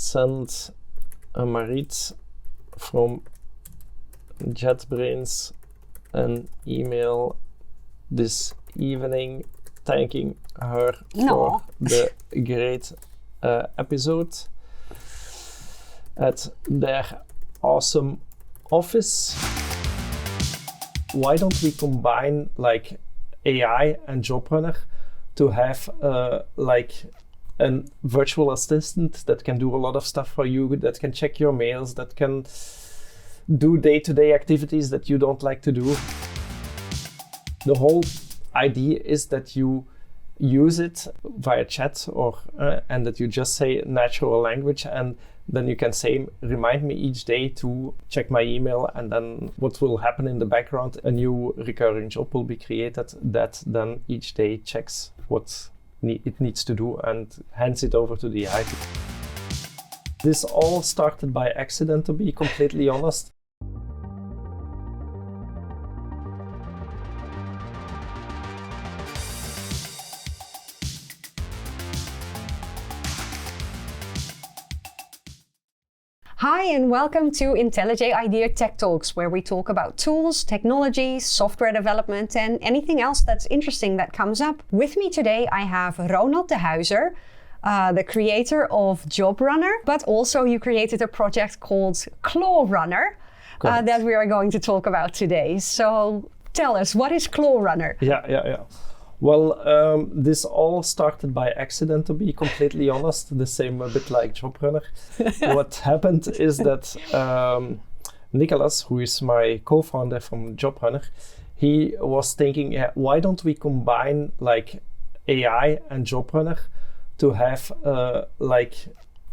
send Marit from JetBrains an email this evening thanking her for the great episode at their awesome office. Why don't we combine like AI and JobRunner to have like a virtual assistant that can do a lot of stuff for you, that can check your mails, that can do day-to-day activities that you don't like to do. The whole idea is that you use it via chat or and that you just say natural language, and then you can say, remind me each day to check my email, and then what will happen in the background, a new recurring job will be created that then each day checks what it needs to do and hands it over to the AI. This all started by accident, to be completely honest. Hi and welcome to IntelliJ Idea Tech Talks, where we talk about tools, technology, software development, and anything else that's interesting that comes up. With me today, I have Ronald Dehuysser, the creator of JobRunr, but also you created a project called ClawRunr that we are going to talk about today. So tell us, what is ClawRunr? Yeah. Well, this all started by accident, to be completely honest, the same a bit like JobRunr. What happened is that Nicholas, who is my co-founder from JobRunr, he was thinking, why don't we combine like AI and JobRunr to have like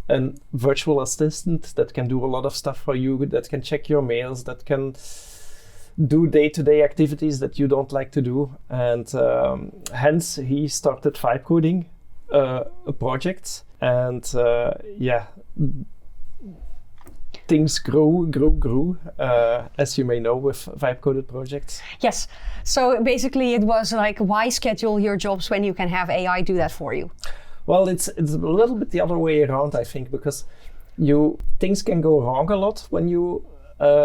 a virtual assistant that can do a lot of stuff for you, that can check your mails, that can do day-to-day activities that you don't like to do, and hence he started vibe coding a project, and things grew as you may know with vibe coded projects. Yes, so basically it was like, why schedule your jobs when you can have AI do that for you? Well, it's a little bit the other way around, I think, because things can go wrong a lot when you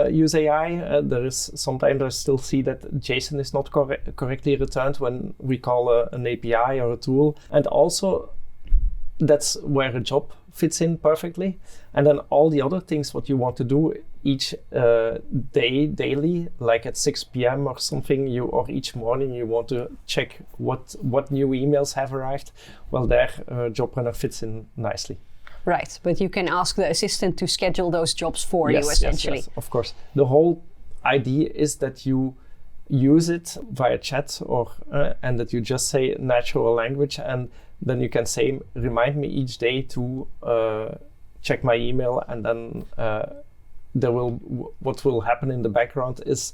use AI. Sometimes I still see that JSON is not correctly returned when we call an API or a tool. And also that's where a job fits in perfectly. And then all the other things what you want to do each daily, like at 6 p.m. or something, or each morning you want to check what new emails have arrived. Well, there JobRunr fits in nicely. Right, but you can ask the assistant to schedule those jobs for you, essentially. Yes, of course. The whole idea is that you use it via chat or and that you just say natural language, and then you can say, remind me each day to check my email, and then what will happen in the background is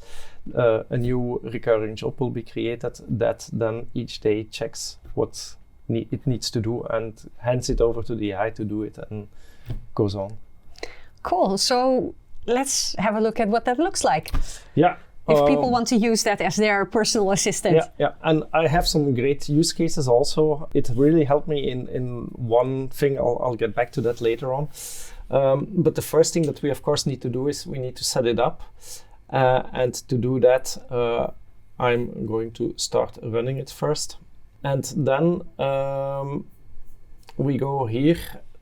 a new recurring job will be created that then each day checks what it needs to do and hands it over to the AI to do it, and goes on. Cool. So let's have a look at what that looks like. Yeah. If people want to use that as their personal assistant. Yeah. And I have some great use cases also. It really helped me in one thing. I'll get back to that later on. But the first thing that we of course need to do is we need to set it up. And to do that, I'm going to start running it first. And then we go here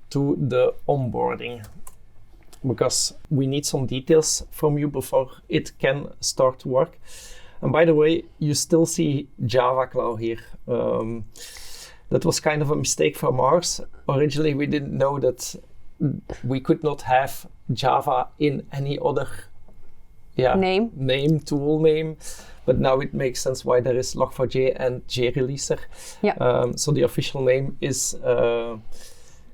to the onboarding, because we need some details from you before it can start to work. And by the way, you still see Java Cloud here. That was kind of a mistake from ours. Originally, we didn't know that we could not have Java in any other tool name. But now it makes sense why there is Log4j and JReleaser. Yeah. So the official name is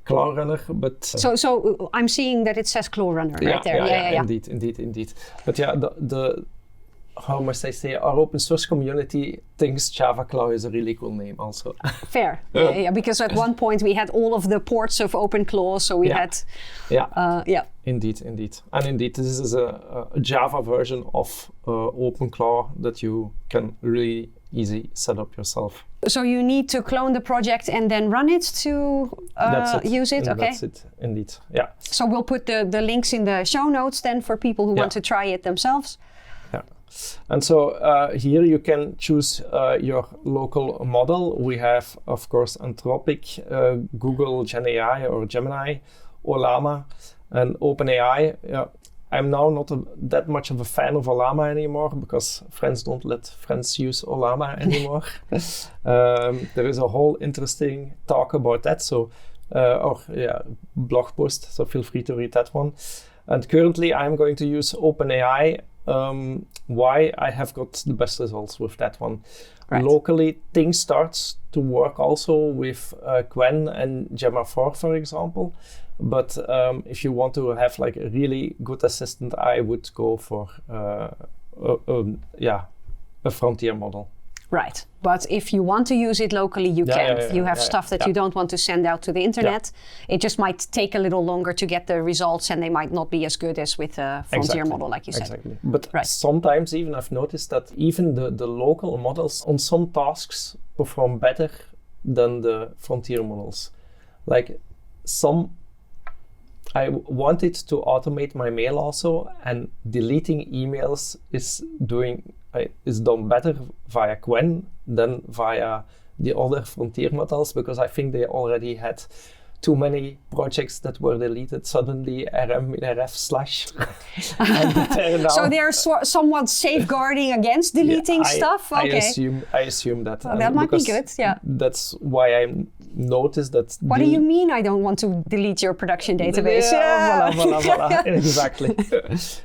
ClawRunr, but so I'm seeing that it says ClawRunr right there. Yeah. Indeed. But yeah, the how must I say, our open source community thinks Java Claw is a really cool name also. Fair, yeah, because at one point we had all of the ports of OpenClaw, so we had... Yeah. Indeed. And indeed, this is a Java version of OpenClaw that you can really easy set up yourself. So you need to clone the project and then run it to use it? Okay. That's it, indeed, yeah. So we'll put the links in the show notes then for people who want to try it themselves. Yeah. And so here you can choose your local model. We have, of course, Anthropic, Google Gen AI or Gemini, Olama, and OpenAI. I'm now not that much of a fan of Olama anymore because friends don't let friends use Olama anymore. There is a whole interesting talk about that, so blog post, so feel free to read that one. And currently I'm going to use OpenAI. Why? I have got the best results with that one. Right. Locally, things starts to work also with Qwen and Gemma 4, for example. But if you want to have like a really good assistant, I would go for a frontier model. Right, but if you want to use it locally, you can. If you have stuff that you don't want to send out to the internet, it just might take a little longer to get the results, and they might not be as good as with a frontier model, like you said. Exactly. But sometimes even I've noticed that even the local models on some tasks perform better than the frontier models. Like I wanted to automate my mail also, and deleting emails is done better via Qwen than via the other frontier models, because I think they already had too many projects that were deleted suddenly, rm/rf/. So they're somewhat safeguarding against deleting stuff? Okay. I assume that. Well, that might be good, yeah. That's why I noticed that... What do you mean I don't want to delete your production database? Voila. Exactly.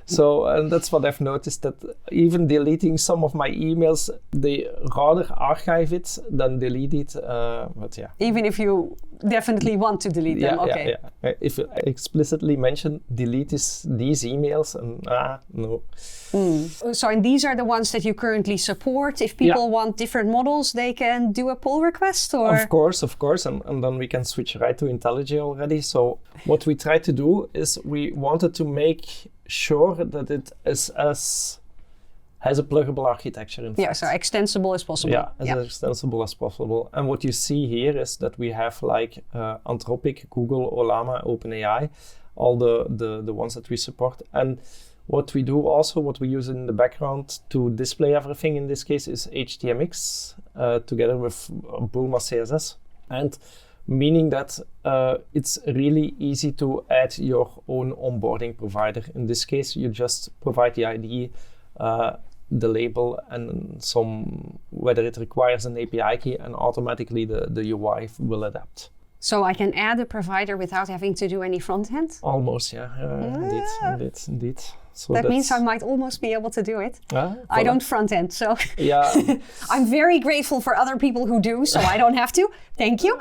So, and that's what I've noticed, that even deleting some of my emails, they rather archive it than delete it, but yeah. Even if you definitely want to delete them, okay. Yeah. If I explicitly mention delete these emails, and no. So, and these are the ones that you currently support. If people want different models, they can do a pull request, or? Of course, and then we can switch right to IntelliJ already. So what we tried to do is we wanted to make sure that it is has a pluggable architecture in fact. Yeah, so extensible as possible. Yeah, as extensible as possible. And what you see here is that we have like Anthropic, Google, Olama, OpenAI, all the ones that we support. And what we do also, what we use in the background to display everything in this case is HTMX together with Bulma CSS. And meaning that it's really easy to add your own onboarding provider. In this case, you just provide the ID, the label, and whether it requires an API key, and automatically the UI will adapt. So I can add a provider without having to do any front end? Almost, yeah. Indeed. So that means I might almost be able to do it. Voilà. I don't front end, so yeah. I'm very grateful for other people who do, so I don't have to. Thank you.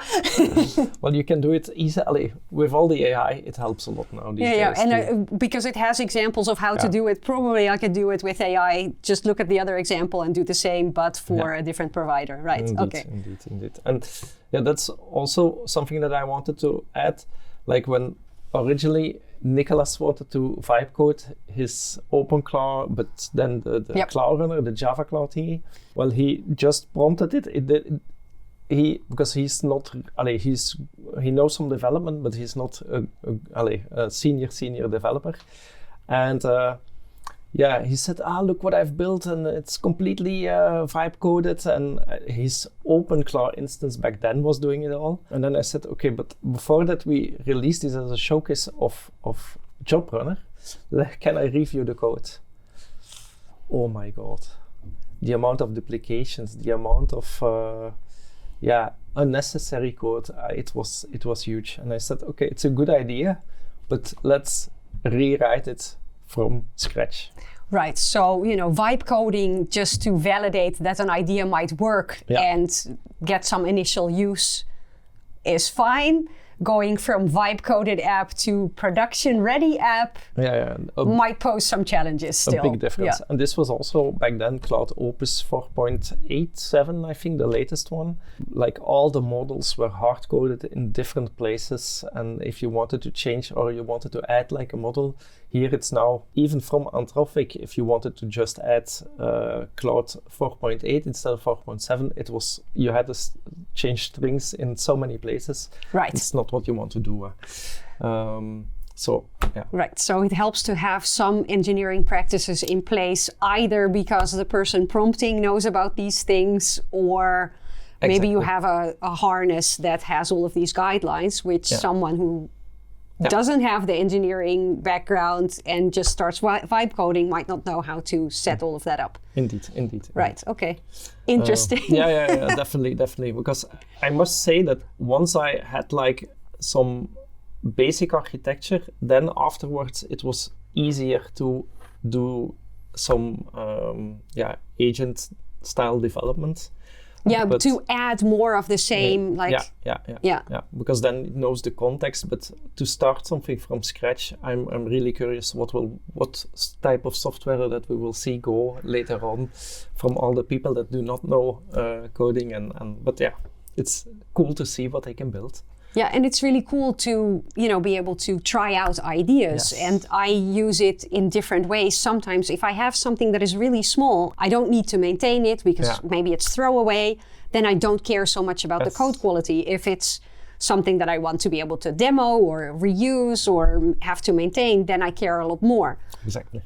Well, you can do it easily. With all the AI, it helps a lot now these days. Yeah, and because it has examples of how to do it, probably I could do it with AI. Just look at the other example and do the same, but for a different provider, right? Indeed. And that's also something that I wanted to add. Like when originally Nicholas wanted to vibe code his OpenClaw, but then the ClawRunr, the Java Claw thingy. Well, he just prompted it. Because he's not, he knows some development, but he's not a senior developer. And he said, look what I've built, and it's completely vibe coded. And his OpenClaw instance back then was doing it all. And then I said, okay, but before that we released this as a showcase of JobRunr, can I review the code? Oh my God. The amount of duplications, the amount of unnecessary code, it was huge. And I said, okay, it's a good idea, but let's rewrite it from scratch. Right, so vibe coding just to validate that an idea might work and get some initial use is fine, going from vibe-coded app to production-ready app might pose some challenges still. A big difference. And this was also back then Cloud Opus 4.87, I think, the latest one. Like all the models were hard-coded in different places, and if you wanted to change or you wanted to add like a model, here it's now, even from Anthropic, if you wanted to just add Cloud 4.8 instead of 4.7, it was, you had to change strings in so many places. Right. It's not what you want to do. Right, so it helps to have some engineering practices in place, either because the person prompting knows about these things, or maybe you have a harness that has all of these guidelines, which someone who doesn't have the engineering background and just starts vibe coding might not know how to set all of that up. Indeed. Right, okay. Interesting. Definitely. Because I must say that once I had like some basic architecture, then afterwards it was easier to do some agent style development. But to add more of the same, because then it knows the context. But to start something from scratch, I'm really curious what type of software that we will see go later on from all the people that do not know coding but it's cool to see what they can build. Yeah, and it's really cool to, be able to try out ideas. Yes. And I use it in different ways. Sometimes if I have something that is really small, I don't need to maintain it because maybe it's throwaway. Then I don't care so much about the code quality. If it's something that I want to be able to demo or reuse or have to maintain, then I care a lot more. Exactly.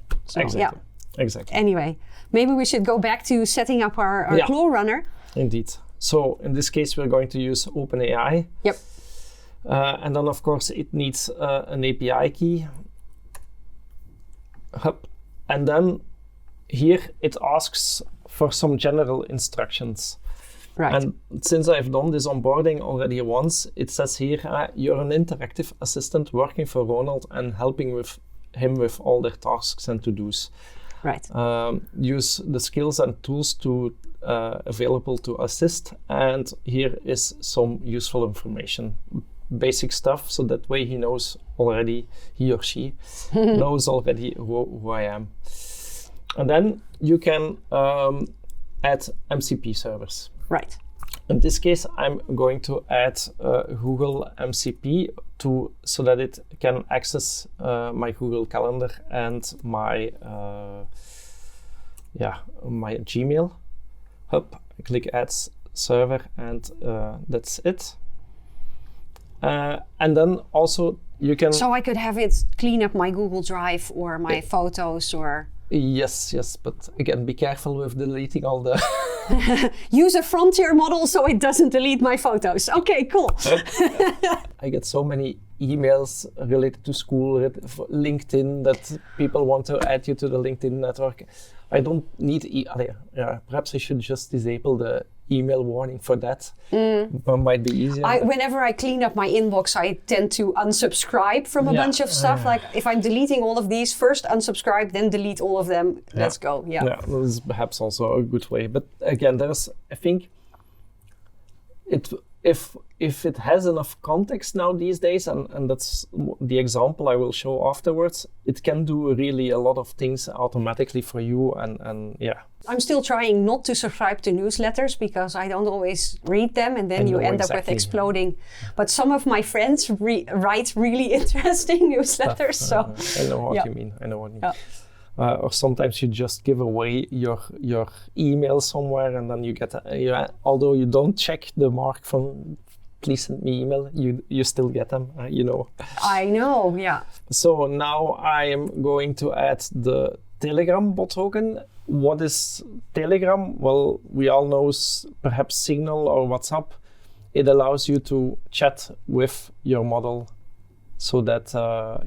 Anyway, maybe we should go back to setting up our ClawRunner. Indeed. So in this case, we're going to use OpenAI. Yep. And then, of course, it needs an API key. And then here it asks for some general instructions. Right. And since I've done this onboarding already once, it says here, you're an interactive assistant working for Ronald and helping him with all their tasks and to-dos. Right. Use the skills and tools available to assist. And here is some useful information. Basic stuff, so that way he or she knows already who I am. And then you can add MCP servers. Right. In this case, I'm going to add Google MCP so that it can access my Google Calendar and my Gmail. Click Add Server, and that's it. And then also you can... So I could have it clean up my Google Drive or my photos or... Yes, but again, be careful with deleting all the... Use a frontier model so it doesn't delete my photos. Okay, cool. I get so many emails related to school, LinkedIn, that people want to add you to the LinkedIn network. I don't need... perhaps I should just disable the email warning for that. Might be easier. Whenever I clean up my inbox, I tend to unsubscribe from a bunch of stuff. Like if I'm deleting all of these, first unsubscribe, then delete all of them. Let's go. Yeah, this is perhaps also a good way. But again, I think if it has enough context now these days, and that's the example I will show afterwards, it can do really a lot of things automatically for you, and I'm still trying not to subscribe to newsletters because I don't always read them, and then you end up with exploding. But some of my friends write really interesting newsletters. So I know what you mean. Or sometimes you just give away your email somewhere, and then you get, although you don't check the mark from please send me email, you still get them, I know, yeah. So now I am going to add the Telegram bot token. What is Telegram? Well, we all know perhaps Signal or WhatsApp. It allows you to chat with your model so that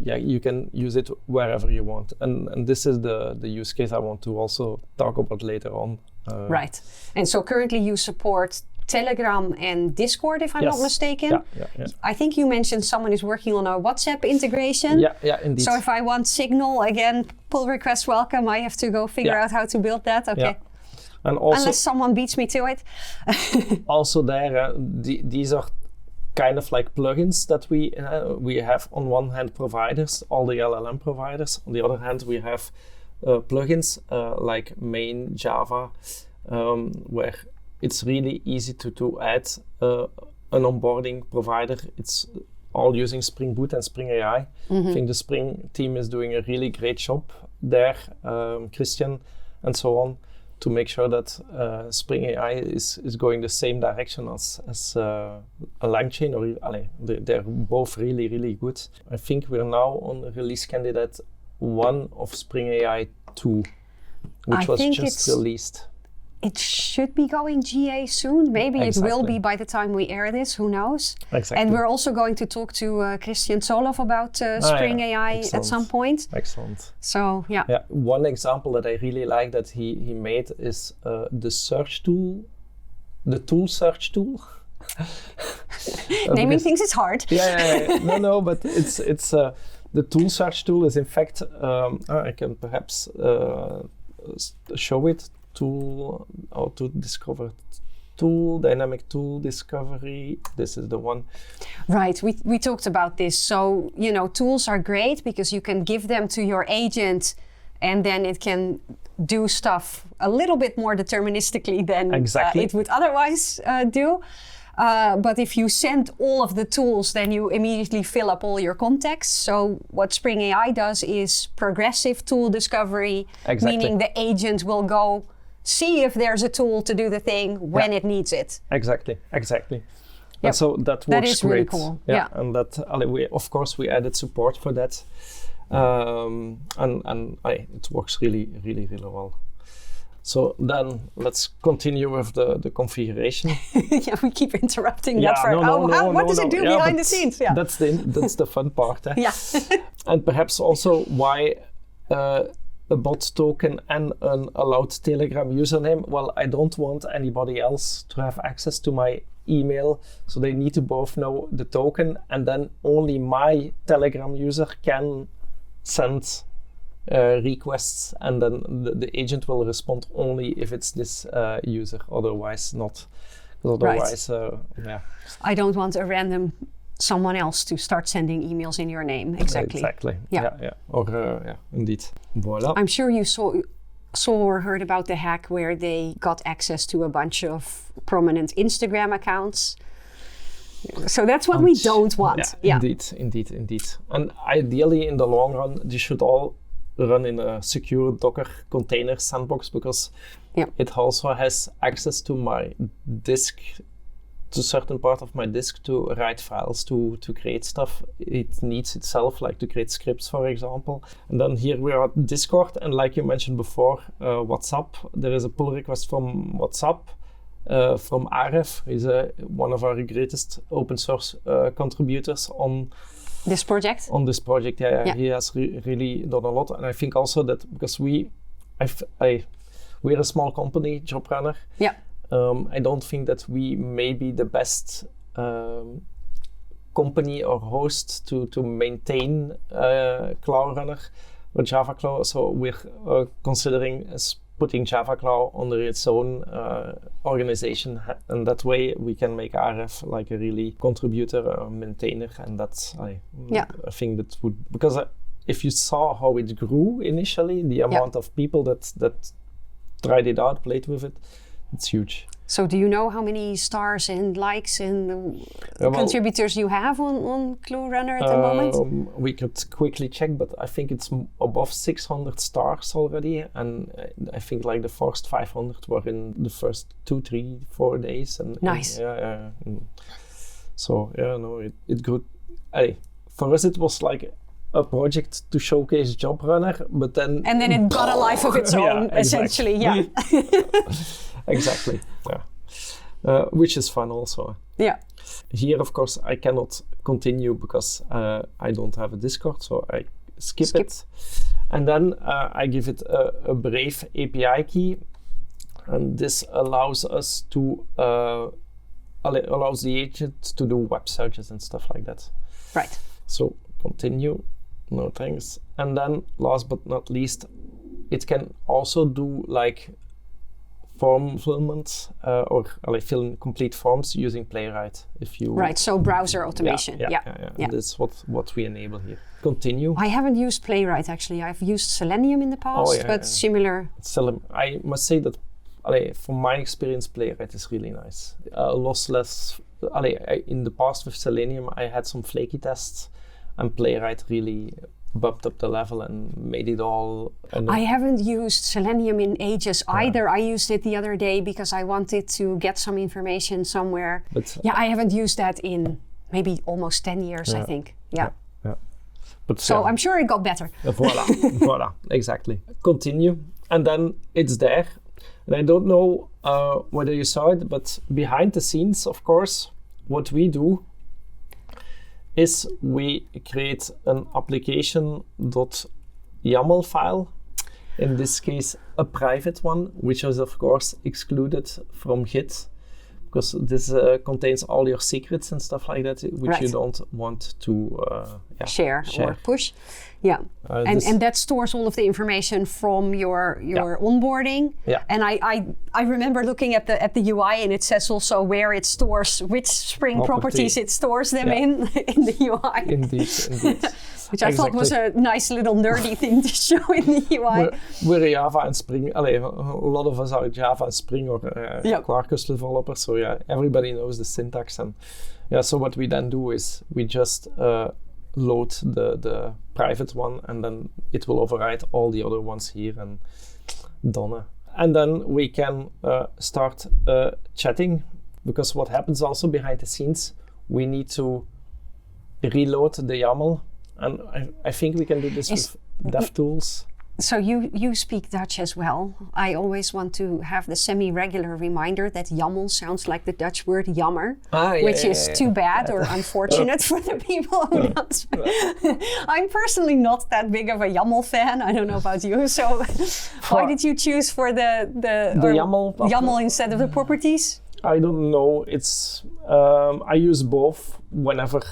you can use it wherever you want. And this is the use case I want to also talk about later on. Right. And so currently you support Telegram and Discord, if I'm not mistaken. Yeah. I think you mentioned someone is working on a WhatsApp integration. Yeah, indeed. So if I want Signal, again, pull request welcome. I have to go figure out how to build that. Okay. Yeah. And also, unless someone beats me to it. Also there, these are kind of like plugins that we have. On one hand, providers, all the LLM providers. On the other hand, we have plugins like main Java, where it's really easy to add an onboarding provider. It's all using Spring Boot and Spring AI. I think the Spring team is doing a really great job there, Christian and so on, to make sure that Spring AI is going the same direction as a LangChain. They're both really, really good. I think we're now on release candidate 1 of Spring AI 2, which was just released. It should be going GA soon. Maybe it will be by the time we air this. Who knows? Exactly. And we're also going to talk to Christian Soloff about Spring AI at some point. Excellent. So, yeah. One example that I really like that he made is the search tool, the tool search tool. Naming things is hard. No, but it's the tool search tool is in fact, I can perhaps show it. Tool, how to discover tool, dynamic tool discovery. This is the one. Right, we talked about this. So, tools are great because you can give them to your agent and then it can do stuff a little bit more deterministically than it would otherwise do. But if you send all of the tools, then you immediately fill up all your context. So what Spring AI does is progressive tool discovery, meaning the agent will go see if there's a tool to do the thing when it needs it. Exactly. Yep. And so that works that is great. Really cool. Yeah. And that we added support for that, and it works really, really, really well. So then let's continue with the configuration. We keep interrupting that for what does it do behind the scenes? Yeah. That's the fun part. Yeah. And perhaps also why a bot token and an allowed Telegram username. Well, I don't want anybody else to have access to my email, so they need to both know the token, and then only my Telegram user can send requests, and then the agent will respond only if it's this user, otherwise not. Otherwise, I don't want a random someone else to start sending emails in your name. Exactly. Yeah. Or indeed. Voila. I'm sure you saw or heard about the hack where they got access to a bunch of prominent Instagram accounts. So that's what we don't want. Indeed. And ideally, in the long run, they should all run in a secure Docker container sandbox, because it also has access to my disk, to a certain part of my disk, to write files, to create stuff it needs itself, like to create scripts, for example. And then here we are at Discord, and like you mentioned before, WhatsApp. There is a pull request from WhatsApp, from Aref. He's one of our greatest open source contributors on this project. He has really done a lot, and I think also that because we're a small company, JobRunr. Yeah. I don't think that we may be the best company or host to maintain ClawRunr or Java Claw. So we're considering putting Java Claw under its own organization, and that way we can make RF like a really contributor, a maintainer, and that's I think that would, because if you saw how it grew initially, the amount of people that tried it out, played with it, it's huge. So do you know how many stars and likes and contributors you have on ClawRunr at the moment? We could quickly check, but I think it's above 600 stars already, and I think like the first 500 were in the first 2, 3, 4 days. And nice. So it grew. For us, it was like a project to showcase JobRunr, but then... And then it got a life of its own, essentially, Exactly, which is fun also. Yeah. Here, of course, I cannot continue because I don't have a Discord, so I skip it. And then I give it a Brave API key, and this allows us to, allows the agent to do web searches and stuff like that. Right. So continue. No thanks. And then last but not least, it can also do like form fulfillment or fill complete forms using Playwright. If you Right, so browser automation. Yeah. That's what we enable here. Continue. I haven't used Playwright actually. I've used Selenium in the past, but similar. I must say that from my experience, Playwright is really nice. Lossless. In the past with Selenium, I had some flaky tests, and Playwright really bumped up the level and made it all. I haven't used Selenium in ages either. I used it the other day because I wanted to get some information somewhere. But I haven't used that in maybe almost 10 years, I think. Yeah. But so I'm sure it got better. Voila, exactly. Continue, and then it's there. And I don't know whether you saw it, but behind the scenes, of course, what we do is we create an application.yaml file, in this case a private one, which is of course excluded from Git, because this contains all your secrets and stuff like that, which you don't want to share or push. Yeah, and that stores all of the information from your onboarding. Yeah. And I remember looking at the UI, and it says also where it stores, which Spring properties it stores them in the UI. Indeed. Which I thought was a nice little nerdy thing to show in the UI. We're Java and Spring. A lot of us are Java and Spring or Quarkus developers, so everybody knows the syntax. And so what we then do is we just load the private one, and then it will override all the other ones here, and done. And then we can start chatting, because what happens also behind the scenes, we need to reload the YAML, and I think we can do this with DevTools. So you speak Dutch as well. I always want to have the semi-regular reminder that YAML sounds like the Dutch word jammer, which is too bad or unfortunate for the people who don't speak. I'm personally not that big of a YAML fan. I don't know about you. So why did you choose for the YAML instead of the properties? I don't know. It's I use both whenever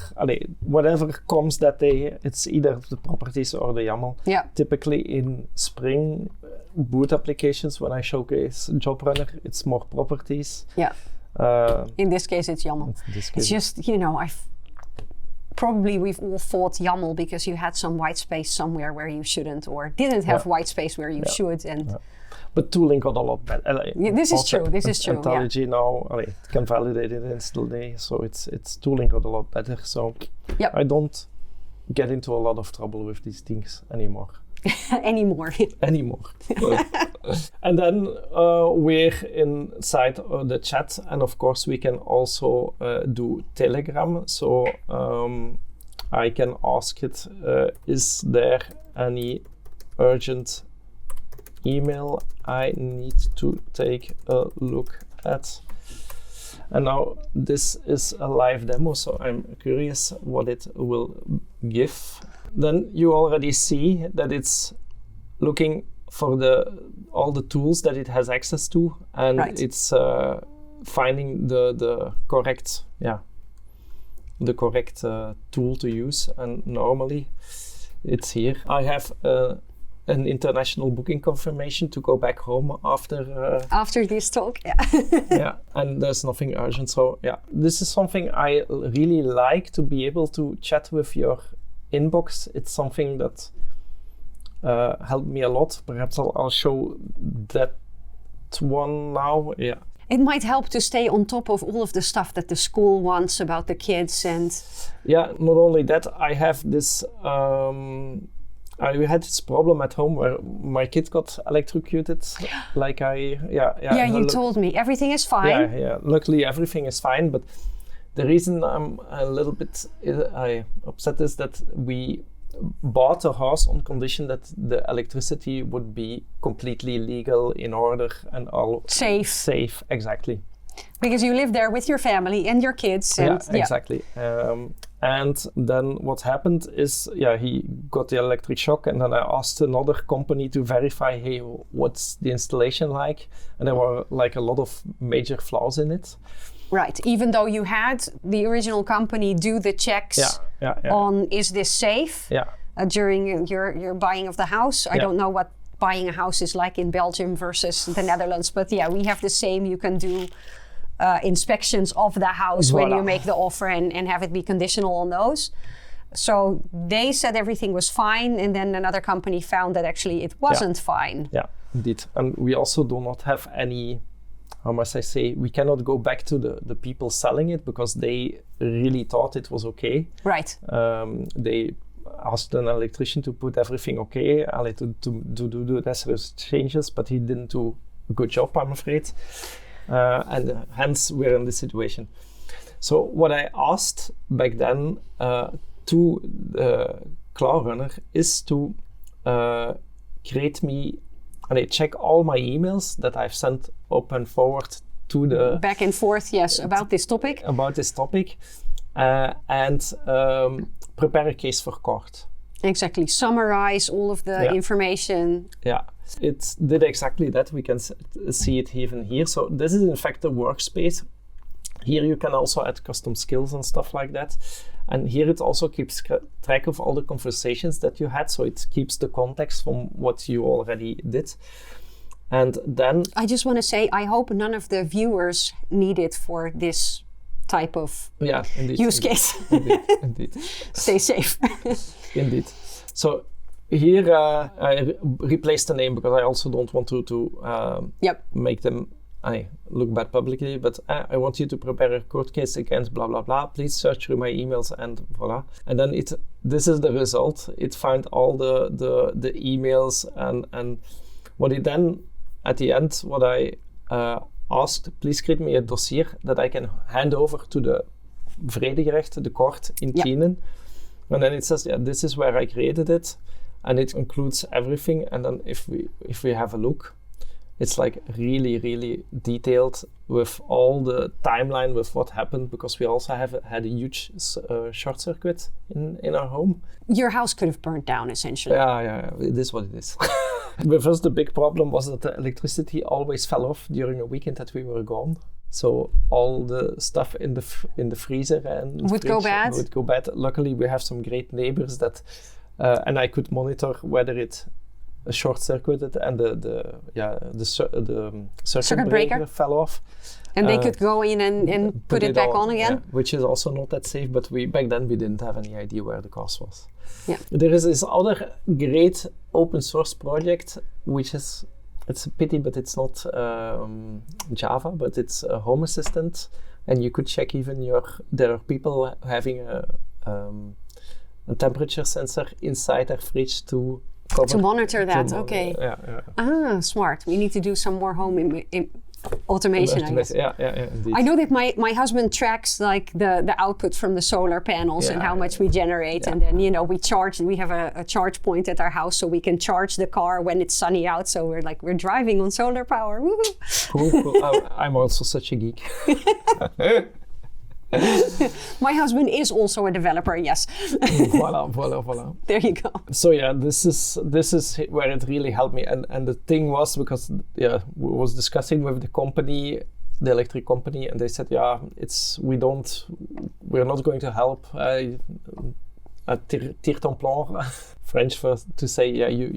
whatever comes that day. It's either the properties or the YAML. Yeah. Typically in Spring boot applications, when I showcase JobRunner, it's more properties. Yeah. In this case, it's YAML. It's just probably we've all thought YAML because you had some white space somewhere where you shouldn't, or didn't have white space where you should, and. But tooling got a lot better. This is true. IntelliJ now it can validate it instantly, so it's tooling got a lot better. So I don't get into a lot of trouble with these things anymore. Anymore. And then we're inside the chat, and of course we can also do Telegram. So I can ask it: is there any urgent email I need to take a look at? And now this is a live demo, so I'm curious what it will give. Then you already see that it's looking for all the tools that it has access to, and it's finding the correct tool to use. And normally it's here. I have an international booking confirmation to go back home after this talk. And there's nothing urgent. So this is something I really like, to be able to chat with your inbox. It's something that helped me a lot. Perhaps I'll show that one now. It might help to stay on top of all of the stuff that the school wants about the kids, and not only that, I have this I had this problem at home where my kid got electrocuted. You told me everything is fine. Luckily, everything is fine. But the reason I'm a little bit upset is that we bought a house on condition that the electricity would be completely legal, in order, and all safe, exactly. Because you live there with your family and your kids. And, exactly. And then what happened is, he got the electric shock, and then I asked another company to verify, hey, what's the installation like? And there were a lot of major flaws in it. Right, even though you had the original company do the checks on is this safe during your buying of the house. I don't know what buying a house is like in Belgium versus the Netherlands. But yeah, we have the same. You can do inspections of the house when you make the offer and have it be conditional on those. So they said everything was fine, and then another company found that actually it wasn't fine. Yeah, indeed. And we also do not have any, how must I say, we cannot go back to the people selling it because they really thought it was okay. Right. They asked an electrician to put everything okay, to do the necessary changes, but he didn't do a good job, I'm afraid. And hence we're in this situation. So what I asked back then to ClawRunr is to create me, and I check all my emails that I've sent up and forward to the... Back and forth, yes, about this topic. About this topic. And prepare a case for court. Exactly. Summarize all of the information. Yeah. It did exactly that. We can see it even here. So this is in fact a workspace. Here you can also add custom skills and stuff like that. And here it also keeps track of all the conversations that you had. So it keeps the context from what you already did. And then... I just want to say, I hope none of the viewers need it for this type of use case. Indeed. Stay safe. Indeed. So here I replaced the name because I also don't want to make them look bad publicly, but I want you to prepare a court case against blah, blah, blah. Please search through my emails and voila. And then this is the result. It found all the emails and what it then, at the end, what I asked, please create me a dossier that I can hand over to the Vredegerecht, the court in Tienen. And then it says, this is where I created it. And it includes everything. And then if we have a look, it's like really, really detailed with all the timeline with what happened, because we also had a huge short circuit in our home. Your house could have burnt down, essentially. Yeah. It is what it is. With us, the big problem was that the electricity always fell off during a weekend that we were gone. So all the stuff in the freezer and would go bad. Luckily, we have some great neighbors that, and I could monitor whether it short-circuited and the circuit breaker fell off. And they could go in and put it back on again? Yeah, which is also not that safe, but back then we didn't have any idea where the cause was. Yeah. There is this other great open source project, which is, it's a pity, but it's not Java, but it's a Home Assistant. And you could check even there are people having a temperature sensor inside their fridge to monitor that, okay. Yeah. Smart. We need to do some more home automation, I guess. Yeah, indeed. I know that my husband tracks like the output from the solar panels and how much we generate, and then we have a charge point at our house, so we can charge the car when it's sunny out. So we're driving on solar power. Woohoo! Cool. I'm also such a geek. My husband is also a developer, yes. Voila. There you go. So this is where it really helped me. And the thing was, because we was discussing with the company, the electric company, and they said, we're not going to help. Tir ton plan, French to say, we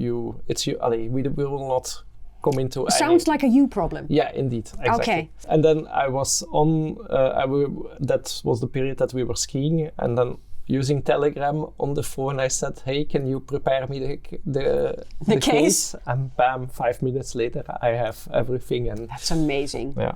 will not come into sounds like a you problem. Yeah, indeed. Exactly. Okay. And then I was on, that was the period that we were skiing, and then using Telegram on the phone, I said, hey, can you prepare me the case? And bam, 5 minutes later, I have everything. And that's amazing. Yeah.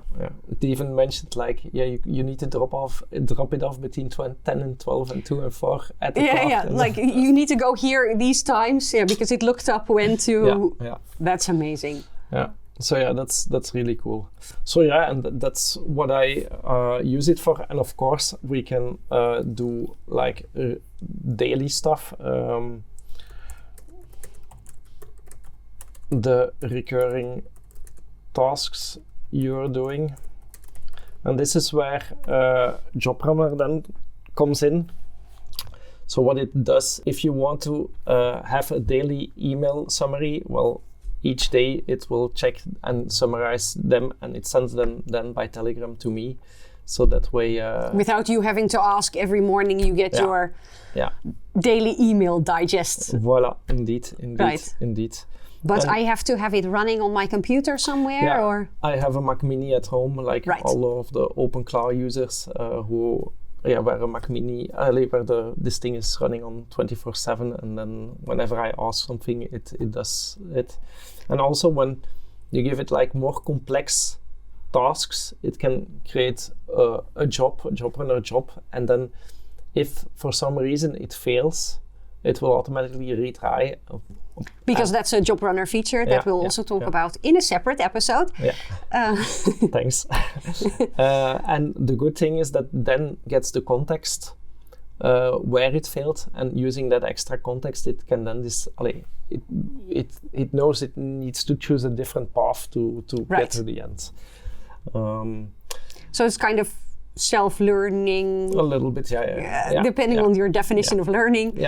It even mentioned you need to drop it off between 10 and 12 and 2 and 4 at the car. Yeah, like you need to go here these times, because it looked up when to. Yeah. That's amazing. Yeah. So that's really cool. So and that's what I use it for. And of course, we can do like daily stuff. The recurring tasks you're doing. And this is where JobRunr then comes in. So what it does, if you want to have a daily email summary, each day it will check and summarize them, and it sends them then by Telegram to me. So that way... without you having to ask every morning, you get your daily email digest. Voila, indeed. Right. Indeed. But I have to have it running on my computer somewhere, or? I have a Mac Mini at home, like all of the OpenClaw users where a Mac Mini, where this thing is running on 24/7, and then whenever I ask something, it does it. And also when you give it like more complex tasks, it can create a JobRunner job, and then if for some reason it fails, it will automatically retry. Because that's a JobRunner feature that we'll also talk about in a separate episode. Thanks. And the good thing is that then gets the context where it failed, and using that extra context, it can then it knows it needs to choose a different path to get to the end. So it's kind of self-learning. A little bit, depending on your definition of learning.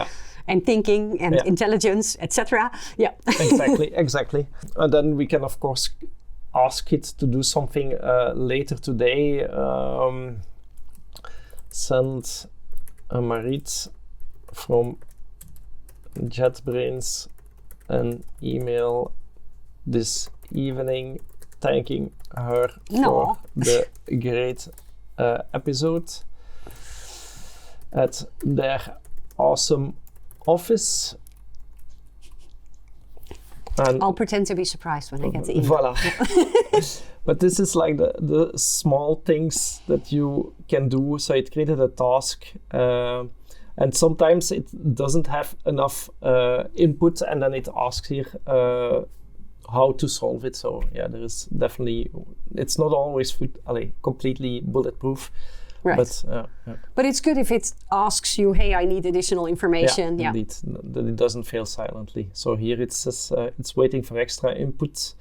And thinking and intelligence, etc. Yeah. Exactly. And then we can, of course, ask it to do something later today. Send Marit from JetBrains an email this evening thanking her for the great episode at their awesome office. And I'll pretend to be surprised when I get the email. Voila. But this is like the small things that you can do. So it created a task, and sometimes it doesn't have enough input, and then it asks here how to solve it. So there is definitely, it's not always completely bulletproof. Right. But it's good if it asks you, hey, I need additional information. Yeah, indeed. That it doesn't fail silently. So here it says it's waiting for extra input.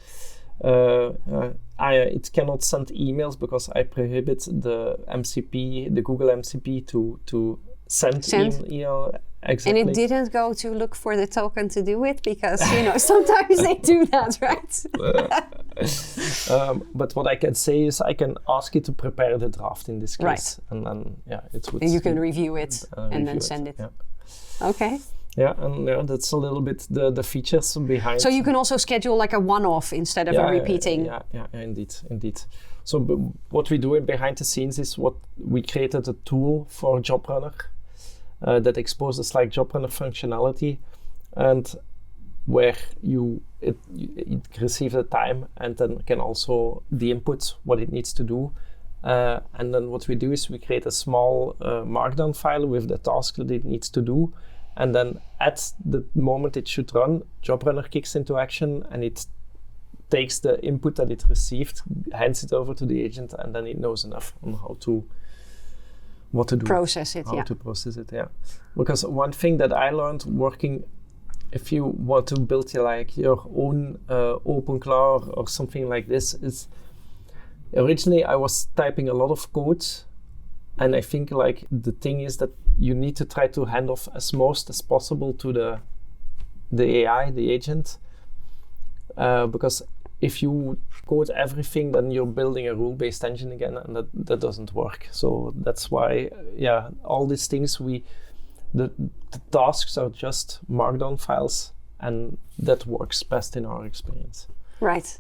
It cannot send emails because I prohibit the MCP, the Google MCP to send email. Exactly. And it didn't go to look for the token to do it because, sometimes they do that, right? But what I can say is I can ask it to prepare the draft in this case. Right. And then, it would... And you can review it and then send it. Yeah. Okay. Yeah, and that's a little bit the features behind. So you can also schedule like a one-off instead of a repeating. Yeah, indeed. So what we do behind the scenes is we created a tool for JobRunner that exposes like JobRunner functionality, and where it receives the time and then can also the input what it needs to do. And then what we do is we create a small markdown file with the task that it needs to do. And then at the moment it should run, JobRunner kicks into action and it takes the input that it received, hands it over to the agent, and then it knows enough on what to do. Process it, to process it, Because one thing that I learned working, if you want to build your own OpenClaw or something like this, is originally I was typing a lot of code. And I think the thing is that you need to try to hand off as most as possible to the AI, the agent, because if you code everything, then you're building a rule-based engine again, and that doesn't work. So that's why, all these things the tasks are just markdown files, and that works best in our experience. Right.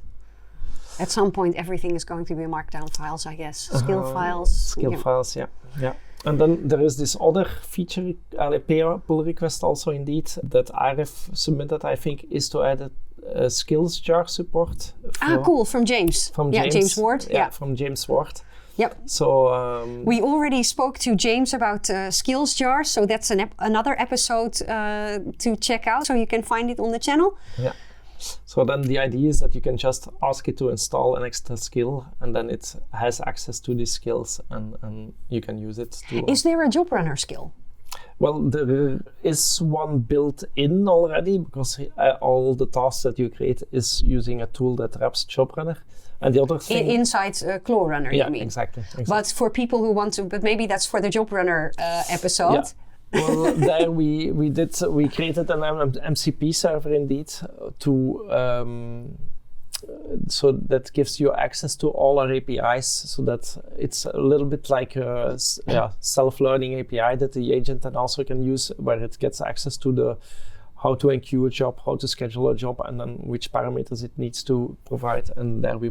At some point, everything is going to be markdown files, I guess. Skill files. Files, yeah. And then there is this other feature, pull request also indeed, that Arif submitted, I think, is to add a skills jar support. Cool, from James. James Ward. From James Ward. Yep. So we already spoke to James about skills jars, so that's another episode to check out. So you can find it on the channel. Yeah. So then the idea is that you can just ask it to install an extra skill, and then it has access to these skills, and you can use it to... Is there a JobRunner skill? Well, there is one built in already, because all the tasks that you create is using a tool that wraps JobRunner. And the other thing... Inside ClawRunr, you mean? Exactly. But for people who want to... But maybe that's for the JobRunner episode. Yeah. Well, there we created an MCP server indeed so that gives you access to all our APIs, so that it's a little bit like a self-learning API that the agent then also can use, where it gets access to how to enqueue a job, how to schedule a job, and then which parameters it needs to provide. And there we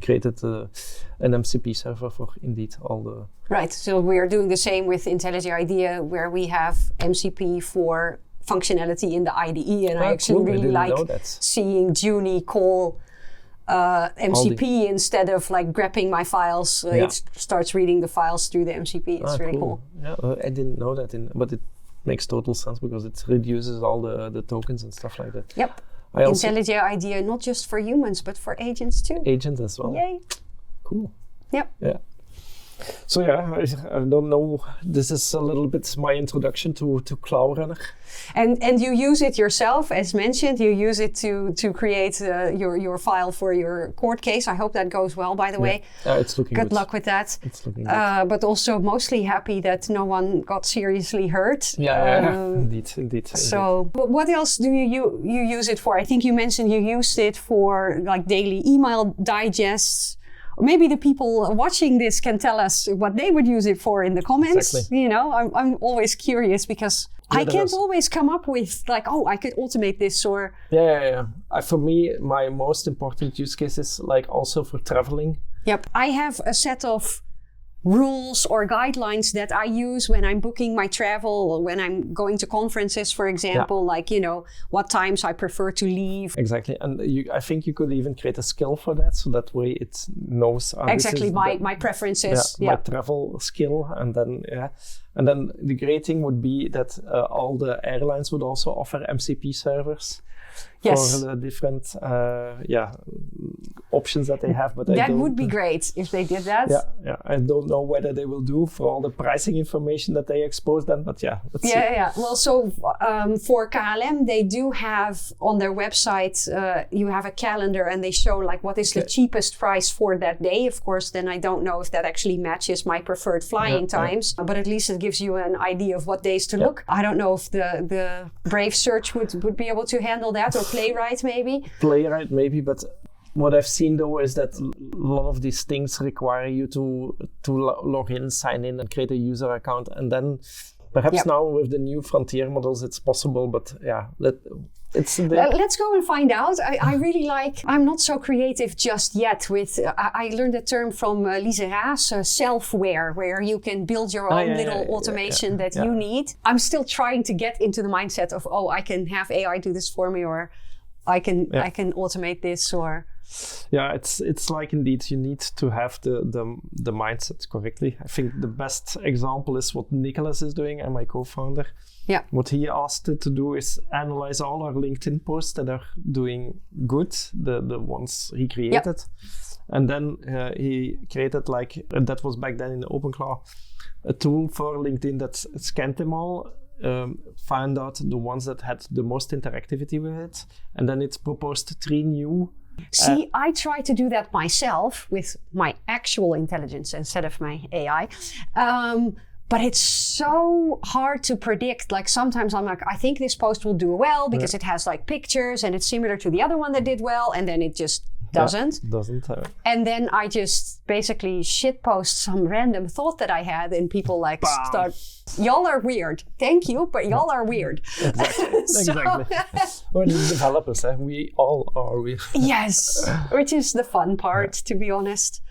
created an MCP server for indeed all the... Right, so we are doing the same with IntelliJ IDEA, where we have MCP for functionality in the IDE, and I actually really like seeing Junie call MCP instead of like grabbing my files. It starts reading the files through the MCP. It's really cool. Yeah, I didn't know that, but it makes total sense because it reduces all the tokens and stuff like that. Yep. IntelliJ IDEA, not just for humans, but for agents too. Agents as well. Yay. Cool. Yep. Yeah. So yeah, I don't know. This is a little bit my introduction to ClawRunr. And you use it yourself, as mentioned. You use it to create your file for your court case. I hope that goes well. By the way, it's looking good. Good luck with that. It's looking good. But also mostly happy that no one got seriously hurt. Indeed. So, what else do you use it for? I think you mentioned you used it for like daily email digests. Maybe the people watching this can tell us what they would use it for in the comments. Exactly. You know, I'm always curious because I can't always come up with like, oh, I could automate this or... Yeah. For me, my most important use case is like also for traveling. Yep. I have a set of rules or guidelines that I use when I'm booking my travel or when I'm going to conferences, for example, like, you know, what times I prefer to leave. Exactly. And I think you could even create a skill for that. So that way it knows. Exactly. My preferences. My travel skill. And then the great thing would be that all the airlines would also offer MCP servers. For the different options that they have, but that would be great if they did that. Yeah. I don't know whether they will do for all the pricing information that they expose then, but let's see. Well, so for KLM, they do have on their website, you have a calendar and they show like what is the cheapest price for that day. Of course, then I don't know if that actually matches my preferred flying times, but at least it gives you an idea of what days to look. I don't know if the Brave search would be able to handle that, or Playwright maybe. But what I've seen though is that a lot of these things require you to log in, sign in, and create a user account, and then perhaps now with the new frontier models it's possible. But let's go and find out. I really like. I'm not so creative just yet. With I learned a term from Lise Raas, self-ware, where you can build your own little automation that you need. I'm still trying to get into the mindset of I can have AI do this for me, or I can automate this, or. Yeah, it's like indeed you need to have the mindset correctly. I think the best example is what Nicholas is doing, and my co-founder. Yeah. What he asked it to do is analyze all our LinkedIn posts that are doing good, the ones he created. And then he created that was back then in OpenClaw, a tool for LinkedIn that scanned them all, found out the ones that had the most interactivity with it, and then it proposed 3 new. See, I try to do that myself with my actual intelligence instead of my AI. But it's so hard to predict. Like sometimes I'm like, I think this post will do well because it has like pictures and it's similar to the other one that did well, and then it just doesn't. And then I just basically shitpost some random thought that I had, and people like start, y'all are weird. Thank you, but y'all are weird. Exactly. We're the developers, we all are weird. Yes, which is the fun part, to be honest.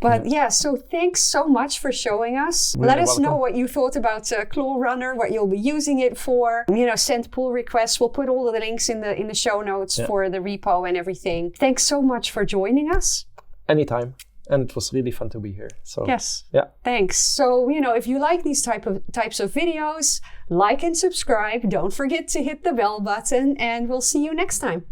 But so thanks so much for showing us. Let us know what you thought about ClawRunr, what you'll be using it for. Send pull requests. We'll put all of the links in the show notes for the repo and everything. Thanks so much for joining us. Anytime. And it was really fun to be here. So thanks. So, if you like these types of videos, like and subscribe. Don't forget to hit the bell button, and we'll see you next time.